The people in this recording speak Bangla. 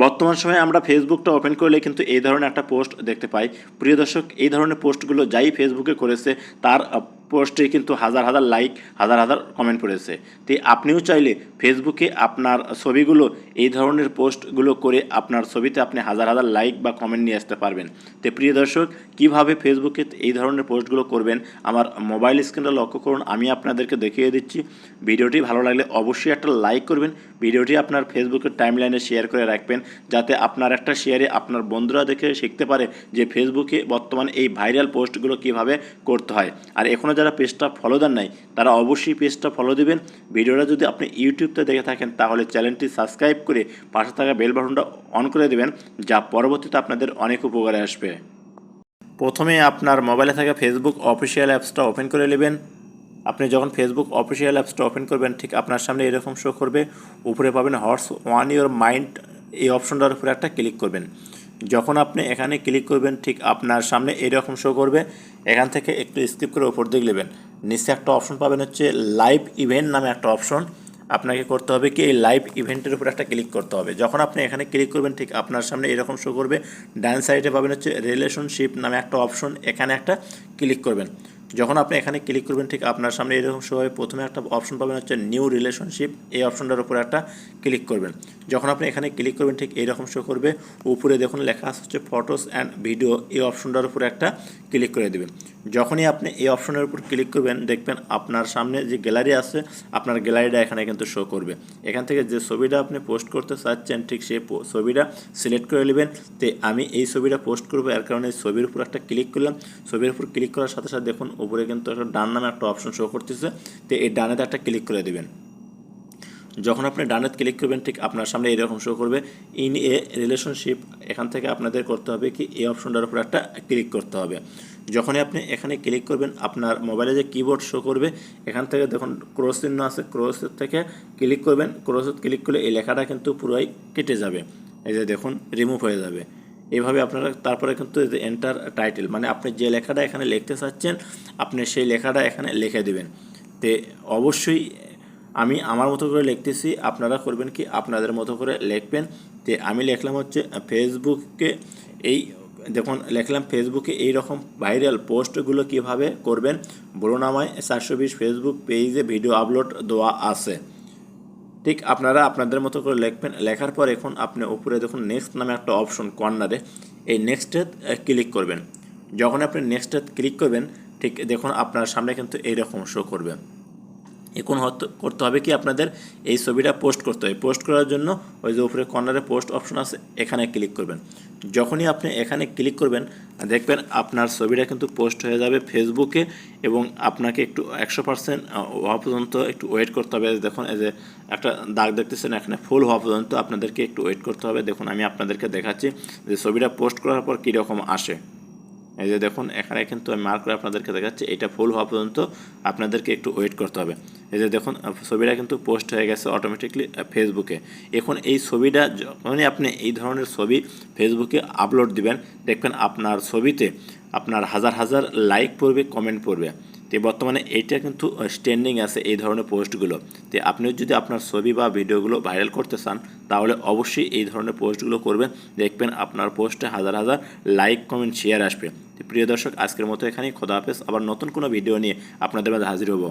বর্তমান সময়ে আমরা ফেসবুকটা ওপেন করলে কিন্তু এই ধরনের একটা পোস্ট দেখতে পাই। প্রিয় দর্শক, এই ধরনের পোস্টগুলো যাই ফেসবুকে করেছে তার পোস্টে কিন্তু হাজার হাজার লাইক, হাজার হাজার কমেন্ট পড়েছে। তো আপনিও চাইলে ফেসবুকে আপনার ছবিগুলো এই ধরনের পোস্টগুলো করে আপনার ছবিতে আপনি হাজার হাজার লাইক বা কমেন্ট নিয়ে আসতে পারবেন। তো প্রিয় দর্শক, কীভাবে ফেসবুকে এই ধরনের পোস্টগুলো করবেন আমার মোবাইল স্ক্রিনটা লক্ষ্য করুন, আমি আপনাদেরকে দেখিয়ে দিচ্ছি। ভিডিওটি ভালো লাগলে অবশ্যই একটা লাইক করবেন, ভিডিওটি আপনার ফেসবুকের টাইমলাইনে শেয়ার করে রাখবেন, যাতে আপনার একটা শেয়ারে আপনার বন্ধুরা দেখে শিখতে পারে যে ফেসবুকে বর্তমান এই ভাইরাল পোস্টগুলো কীভাবে করতে হয়। আর এখনও যারা পেজটা ফলো দেন নাই তারা অবশ্যই পেজটা ফলো দেবেন। ভিডিওটা যদি আপনি ইউটিউবতে দেখে থাকেন তাহলে চ্যানেলটি সাবস্ক্রাইব করে পাশে থাকা বেল বাটনটা অন করে দেবেন, যা পরবর্তীতে আপনাদের অনেক উপকারে আসবে। প্রথমে আপনার মোবাইলে থাকা ফেসবুক অফিসিয়াল অ্যাপসটা ওপেন করে নেবেন। আপনি যখন ফেসবুক অফিসিয়াল অ্যাপসটা ওপেন করবেন ঠিক আপনার সামনে এরকম শো করবে। উপরে পাবেন হর্স ওয়ান ইউর মাইন্ড, এই অপশনটার উপরে একটা ক্লিক করবেন। যখন আপনি এখানে ক্লিক করবেন ঠিক আপনার সামনে এরকম শো করবে। এখান থেকে একটু স্কিপ করে উপর দিকে নেবেন, নিচে একটা অপশন পাবেন হচ্ছে লাইভ ইভেন্ট নামে একটা অপশন। আপনাকে করতে হবে কি এই লাইভ ইভেন্টের উপর একটা ক্লিক করতে হবে। যখন আপনি এখানে ক্লিক করবেন ঠিক আপনার সামনে এরকম শো করবে। ডান সাইডে পাবেন হচ্ছে রিলেশনশিপ নামে একটা অপশন, এখানে একটা ক্লিক করবেন। যখন আপনি এখানে ক্লিক করবেন ঠিক আপনার সামনে এরকম শো হবে। প্রথমে একটা অপশন পাবেন হচ্ছে নিউ রিলেশনশিপ, এই অপশনটার উপরে একটা ক্লিক করবেন। যখন আপনি এখানে ক্লিক করবেন ঠিক এইরকম শো করবে। উপরে দেখুন লেখা আছে হচ্ছে ফটোস অ্যান্ড ভিডিও, এই অপশনটার উপরে একটা ক্লিক করে দেবেন। যখনই আপনি এই অপশনের উপর ক্লিক করবেন দেখবেন আপনার সামনে যে গ্যালারি আছে আপনার গ্যালারিটা এখানে কিন্তু শো করবে। এখান থেকে যে ছবিটা আপনি পোস্ট করতে চাচ্ছেন ঠিক সেই ছবিটা সিলেক্ট করে নেবেন। তো আমি এই ছবিটা পোস্ট করবো, এর কারণে এই ছবির উপর একটা ক্লিক করলাম। ছবির উপর ক্লিক করার সাথে সাথে দেখুন উপরে কিন্তু একটা ডান নামে একটা অপশন শো করতেছে। তো এই ডানেতে একটা ক্লিক করে দেবেন। যখন আপনি ডানে ক্লিক করবেন ঠিক আপনার সামনে এরকম শো করবে ইন এ রিলেশনশিপ। এখান থেকে আপনাদের করতে হবে কি এই অপশনটার উপর একটা ক্লিক করতে হবে। যখনই আপনি এখানে ক্লিক করবেন আপনার মোবাইলে যে কিবোর্ড শো করবে এখান থেকে দেখুন ক্রস চিহ্ন আছে, ক্রসের থেকে ক্লিক করবেন। ক্রসে ক্লিক করলে এই লেখাটা কিন্তু পুরোই কেটে যাবে, এই যে দেখুন রিমুভ হয়ে যাবে। এইভাবে আপনারা তারপরে কিন্তু এন্টার টাইটেল, মানে আপনি যে লেখাটা এখানে লিখতে চাচ্ছেন আপনি সেই লেখাটা এখানে লিখে দেবেন। তো অবশ্যই আমি আমার মতো করে লিখতেছি, আপনারা করবেন কি আপনাদের মতো করে লিখবেন। যে আমি লিখলাম হচ্ছে ফেসবুকে এই দেখুন লিখলাম ফেসবুকে এই রকম ভাইরাল পোস্টগুলো কিভাবে করবেন বলুন আমায়। 420 ফেসবুক পেজে ভিডিও আপলোড দেওয়া আছে। ঠিক আপনারা আপনাদের মতো করে লিখবেন। লেখার পর এখন আপনি উপরে দেখুন নেক্সট নামে একটা অপশন কর্নারে, এই নেক্সটে ক্লিক করবেন। যখন আপনি নেক্সটে ক্লিক করবেন ঠিক দেখুন আপনার সামনে কিন্তু এইরকম শো করবে। এখন করতে হবে কি আপনাদের এই ছবিটা পোস্ট করতে হবে। পোস্ট করার জন্য ওই যে উপরে কর্নারে পোস্ট অপশন আছে এখানে ক্লিক করবেন। যখনই আপনি এখানে ক্লিক করবেন দেখবেন আপনার ছবিটা কিন্তু পোস্ট হয়ে যাবে ফেসবুকে, এবং আপনাকে একটু 100% হওয়া পর্যন্ত একটু ওয়েট করতে হবে। দেখুন এই যে একটা দাগ দেখতেছেন এখানে ফুল হওয়া পর্যন্ত আপনাদেরকে একটু ওয়েট করতে হবে। দেখুন আমি আপনাদেরকে দেখাচ্ছি যে ছবিটা পোস্ট করার পর কীরকম আসে। এই যে দেখুন এখানে কিন্তু আমি মার্ক করে আপনাদেরকে দেখাচ্ছি, এটা ফুল হওয়া পর্যন্ত আপনাদেরকে একটু ওয়েট করতে হবে। এই যে দেখুন ছবিটা কিন্তু পোস্ট হয়ে গেছে অটোমেটিকলি ফেসবুকে। এখন এই ছবিটা যখনই আপনি এই ধরনের ছবি ফেসবুকে আপলোড দিবেন দেখবেন আপনার ছবিতে আপনার হাজার হাজার লাইক পড়বে, কমেন্ট পড়বে। তো বর্তমানে এইটা কিন্তু স্ট্রেন্ডিং আছে এই ধরনের পোস্টগুলো। তো আপনি যদি আপনার ছবি বা ভিডিওগুলো ভাইরাল করতে চান তাহলে অবশ্যই এই ধরনের পোস্টগুলো করবেন, দেখবেন আপনার পোস্টে হাজার হাজার লাইক, কমেন্ট, শেয়ার আসবে। তো প্রিয় দর্শক আজকের মতো এখানেই, খোদা হাফেজ। আবার নতুন কোনো ভিডিও নিয়ে আপনাদের মাঝে হাজির হব।